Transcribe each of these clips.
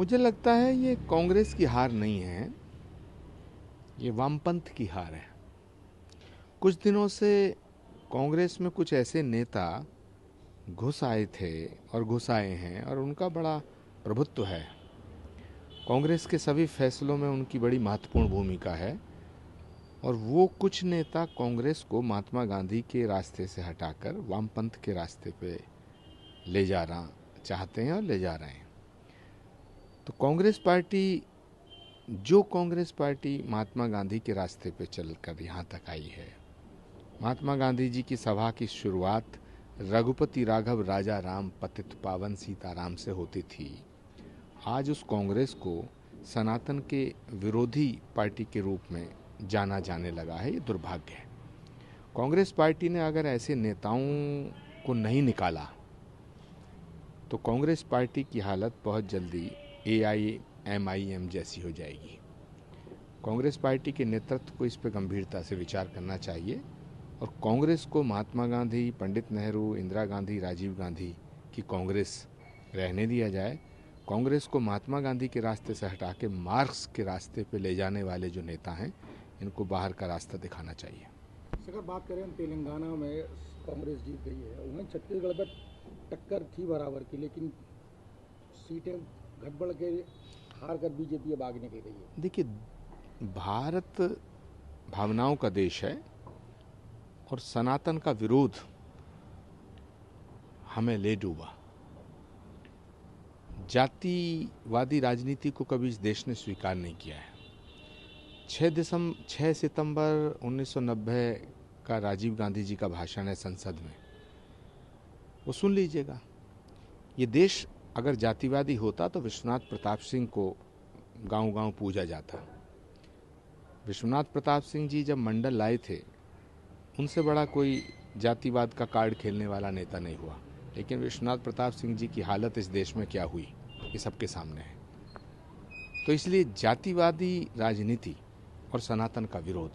मुझे लगता है ये कांग्रेस की हार नहीं है, ये वामपंथ की हार है। कुछ दिनों से कांग्रेस में कुछ ऐसे नेता घुस आए थे और घुस आए हैं और उनका बड़ा प्रभुत्व है। कांग्रेस के सभी फैसलों में उनकी बड़ी महत्वपूर्ण भूमिका है और वो कुछ नेता कांग्रेस को महात्मा गांधी के रास्ते से हटाकर वामपंथ के रास्ते पे ले जाना चाहते हैं और ले जा रहे हैं। तो कांग्रेस पार्टी महात्मा गांधी के रास्ते पे चलकर यहाँ तक आई है। महात्मा गांधी जी की सभा की शुरुआत रघुपति राघव राजा राम पतित पावन सीताराम से होती थी। आज उस कांग्रेस को सनातन के विरोधी पार्टी के रूप में जाना जाने लगा है। ये दुर्भाग्य है। कांग्रेस पार्टी ने अगर ऐसे नेताओं को नहीं निकाला तो कांग्रेस पार्टी की हालत बहुत जल्दी AIMIM जैसी हो जाएगी। कांग्रेस पार्टी के नेतृत्व को इस पर गंभीरता से विचार करना चाहिए और कांग्रेस को महात्मा गांधी, पंडित नेहरू, इंदिरा गांधी, राजीव गांधी की कांग्रेस रहने दिया जाए। कांग्रेस को महात्मा गांधी के रास्ते से हटा के मार्क्स के रास्ते पे ले जाने वाले जो नेता हैं, इनको बाहर का रास्ता दिखाना चाहिए। अगर बात करें तेलंगाना में कांग्रेस जीत गई है, वहीं छत्तीसगढ़ में टक्कर थी बराबर की, लेकिन सीटें गड़बड़ के हार कर बीजेपी अब आगे निकल गई है। देखिए, भारत भावनाओं का देश है और सनातन का विरोध हमें ले डूबा। जातिवादी राजनीति को कभी इस देश ने स्वीकार नहीं किया है। 6 सितंबर 1990 का राजीव गांधी जी का भाषण है संसद में, वो सुन लीजिएगा। ये देश अगर जातिवादी होता तो विश्वनाथ प्रताप सिंह को गांव-गांव पूजा जाता। विश्वनाथ प्रताप सिंह जी जब मंडल लाए थे, उनसे बड़ा कोई जातिवाद का कार्ड खेलने वाला नेता नहीं हुआ। लेकिन विश्वनाथ प्रताप सिंह जी की हालत इस देश में क्या हुई, ये सबके सामने है। तो इसलिए जातिवादी राजनीति और सनातन का विरोध,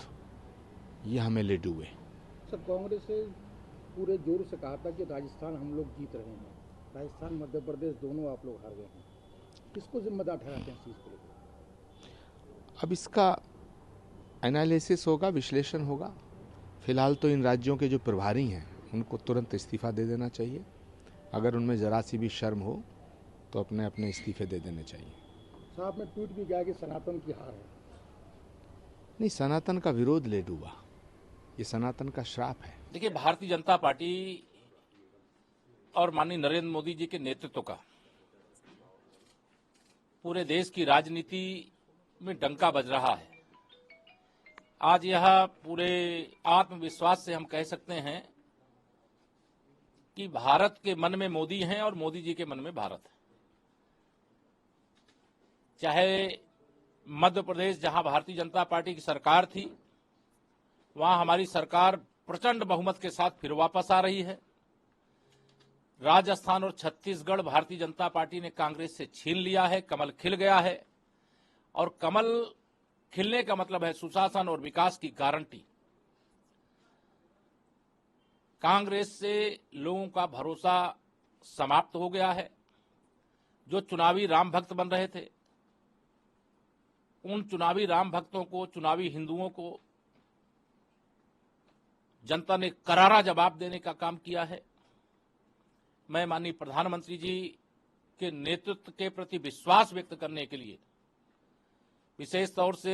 ये हमें ले डूबे। सर, कांग्रेस से पूरे जोर से कहा था कि राजस्थान हम लोग जीत रहे हैं, राजस्थान मध्य प्रदेश दोनों आप लोग हार गए हैं। किसको जिम्मेदार ठहराते हैं इस चीज़ को लेकर? अब इसका एनालिसिस होगा, विश्लेषण होगा। फिलहाल तो इन राज्यों के जो प्रभारी हैं उनको तुरंत इस्तीफा दे देना चाहिए। अगर उनमें जरा सी भी शर्म हो तो अपने अपने इस्तीफे दे देने चाहिए। साहब ने ट्वीट भी किया कि सनातन की हार है। नहीं, सनातन का विरोध ले डूबा, ये सनातन का श्राप है। देखिए, भारतीय जनता पार्टी और माननीय नरेंद्र मोदी जी के नेतृत्व का पूरे देश की राजनीति में डंका बज रहा है। आज यह पूरे आत्मविश्वास से हम कह सकते हैं कि भारत के मन में मोदी हैं और मोदी जी के मन में भारत है। चाहे मध्य प्रदेश जहां भारतीय जनता पार्टी की सरकार थी, वहां हमारी सरकार प्रचंड बहुमत के साथ फिर वापस आ रही है। राजस्थान और छत्तीसगढ़ भारतीय जनता पार्टी ने कांग्रेस से छीन लिया है, कमल खिल गया है। और कमल खिलने का मतलब है सुशासन और विकास की गारंटी। कांग्रेस से लोगों का भरोसा समाप्त हो गया है। जो चुनावी राम भक्त बन रहे थे, उन चुनावी राम भक्तों को, चुनावी हिंदुओं को जनता ने करारा जवाब देने का काम किया है। मैं माननीय प्रधानमंत्री जी के नेतृत्व के प्रति विश्वास व्यक्त करने के लिए विशेष तौर से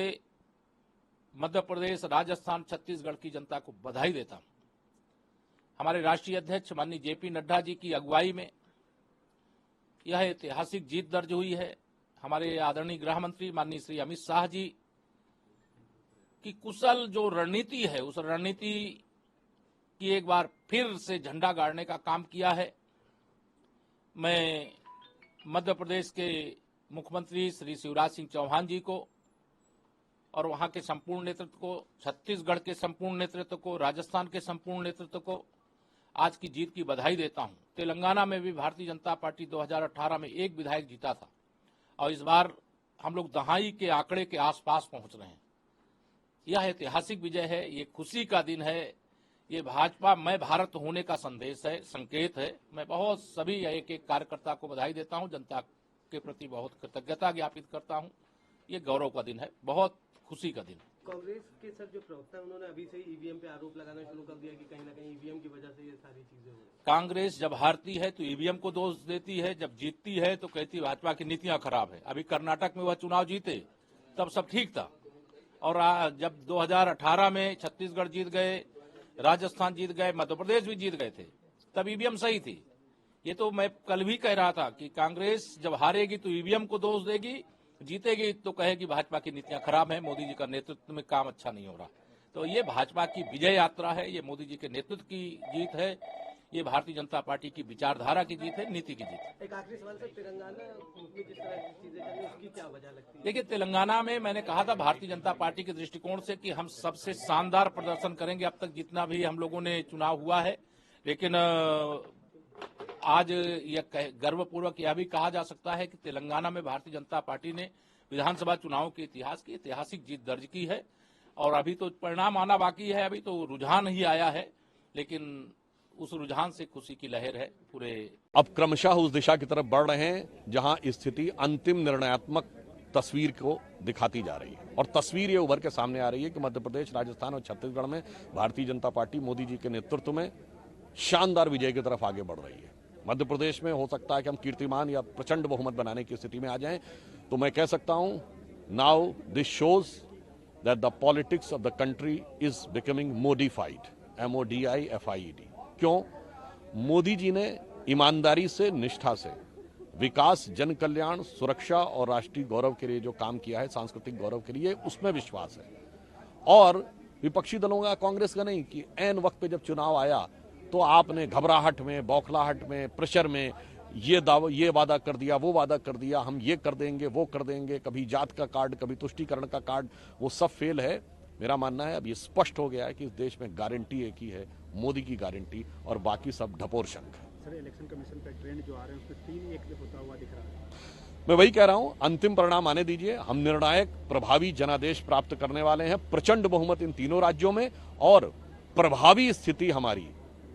मध्य प्रदेश, राजस्थान, छत्तीसगढ़ की जनता को बधाई देता हूं। हमारे राष्ट्रीय अध्यक्ष माननीय JP नड्डा जी की अगुवाई में यह ऐतिहासिक जीत दर्ज हुई है। हमारे आदरणीय गृह मंत्री माननीय श्री अमित शाह जी की कुशल जो रणनीति है, उस रणनीति की एक बार फिर से झंडा गाड़ने का काम किया है। मैं मध्य प्रदेश के मुख्यमंत्री श्री शिवराज सिंह चौहान जी को और वहां के संपूर्ण नेतृत्व को, छत्तीसगढ़ के संपूर्ण नेतृत्व को, राजस्थान के संपूर्ण नेतृत्व को आज की जीत की बधाई देता हूं। तेलंगाना में भी भारतीय जनता पार्टी 2018 में एक विधायक जीता था और इस बार हम लोग दहाई के आंकड़े के आसपास पहुंच रहे हैं। यह ऐतिहासिक विजय है, ये खुशी का दिन है, ये भाजपा मैं भारत होने का संदेश है, संकेत है। मैं बहुत सभी एक एक कार्यकर्ता को बधाई देता हूं, जनता के प्रति बहुत कृतज्ञता ज्ञापित करता हूं। ये गौरव का दिन है, बहुत खुशी का दिन है। कांग्रेस के सर जो प्रवक्ता है उन्होंने अभी से ही ईवीएम पे आरोप लगाना शुरू कर दिया कि कहीं ना कहीं ईवीएम की वजह से ये सारी चीजें हो रही। कांग्रेस जब हारती है तो ईवीएम को दोष देती है, जब जीतती है तो कहती है भाजपा की नीतियां खराब है। अभी कर्नाटक में वह चुनाव जीते तब सब ठीक था, और जब 2018 में छत्तीसगढ़ जीत गए, राजस्थान जीत गए, मध्य प्रदेश भी जीत गए थे, तब ईवीएम सही थी। ये तो मैं कल भी कह रहा था कि कांग्रेस जब हारेगी तो ईवीएम को दोष देगी, जीतेगी तो कहेगी भाजपा की नीतियां खराब हैं, मोदी जी का नेतृत्व में काम अच्छा नहीं हो रहा। तो ये भाजपा की विजय यात्रा है, ये मोदी जी के नेतृत्व की जीत है, ये भारतीय जनता पार्टी की विचारधारा की जीत है, नीति की जीत है। एक आखिरी सवाल सर, तेलंगाना में जिस तरह की चीजें चल रही उसकी क्या वजह लगती है? देखिए, तेलंगाना में मैंने कहा था भारतीय जनता पार्टी के दृष्टिकोण से कि हम सबसे शानदार प्रदर्शन करेंगे, अब तक जितना भी हम लोगों ने चुनाव हुआ है। लेकिन आज यह गर्वपूर्वक यह भी कहा जा सकता है कि तेलंगाना में भारतीय जनता पार्टी ने विधानसभा चुनाव के इतिहास की ऐतिहासिक जीत दर्ज की है, और अभी तो परिणाम आना बाकी है, अभी तो रुझान ही आया है, लेकिन उस रुझान से खुशी की लहर है पूरे। अब क्रमशः उस दिशा की तरफ बढ़ रहे हैं जहां स्थिति अंतिम निर्णयात्मक तस्वीर को दिखाती जा रही है, और तस्वीर ये उभर के सामने आ रही है कि मध्य प्रदेश, राजस्थान और छत्तीसगढ़ में भारतीय जनता पार्टी मोदी जी के नेतृत्व में शानदार विजय की तरफ आगे बढ़ रही है। मध्य प्रदेश में हो सकता है कि हम कीर्तिमान या प्रचंड बहुमत बनाने की स्थिति में आ जाएं, तो मैं कह सकता हूं now this shows that the politics of the country is becoming modified, MODIFIED। क्यों? मोदी जी ने ईमानदारी से, निष्ठा से विकास, जन कल्याण, सुरक्षा और राष्ट्रीय गौरव के लिए जो काम किया है, सांस्कृतिक गौरव के लिए, उसमें विश्वास है। और विपक्षी दलों का, कांग्रेस का नहीं, कि ऐन वक्त पे जब चुनाव आया तो आपने घबराहट में, बौखलाहट में, प्रेशर में ये वादा कर दिया, वो वादा कर दिया, हम ये कर देंगे, वो कर देंगे, कभी जात का कार्ड, कभी तुष्टीकरण का कार्ड, वो सब फेल है। मेरा मानना है अब ये स्पष्ट हो गया है कि इस देश में गारंटी एक ही है, मोदी की गारंटी, और बाकी सब ढपोर शंख है। सर, इलेक्शन कमीशन का ट्रेंड जो आ रहे हैं उसमें 3-1 होता हुआ दिख रहा है। मैं वही कह रहा हूं, अंतिम परिणाम आने दीजिए। हम निर्णायक, प्रभावी जनादेश प्राप्त करने वाले हैं, प्रचंड बहुमत इन तीनों राज्यों में, और प्रभावी स्थिति हमारी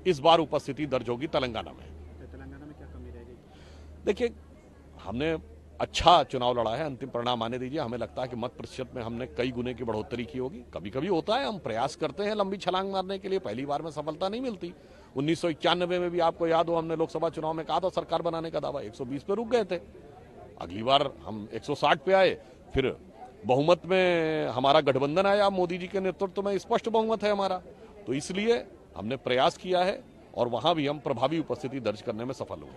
इस बार उपस्थिति दर्ज होगी तेलंगाना में। तेलंगाना में क्या कमी रह गई? देखिए, हमने अच्छा चुनाव लड़ा है, अंतिम परिणाम आने दीजिए। हमें लगता है कि मत प्रतिशत में हमने कई गुने की बढ़ोतरी की होगी। कभी कभी होता है, हम प्रयास करते हैं लंबी छलांग मारने के लिए, पहली बार में सफलता नहीं मिलती। 1991 में भी आपको याद हो, हमने लोकसभा चुनाव में कहा था सरकार बनाने का दावा, 120 पे रुक गए थे। अगली बार हम 160 पे आए, फिर बहुमत में हमारा गठबंधन आया, मोदी जी के नेतृत्व में स्पष्ट बहुमत है हमारा। तो इसलिए हमने प्रयास किया है, और वहां भी हम प्रभावी उपस्थिति दर्ज करने में सफल हुए।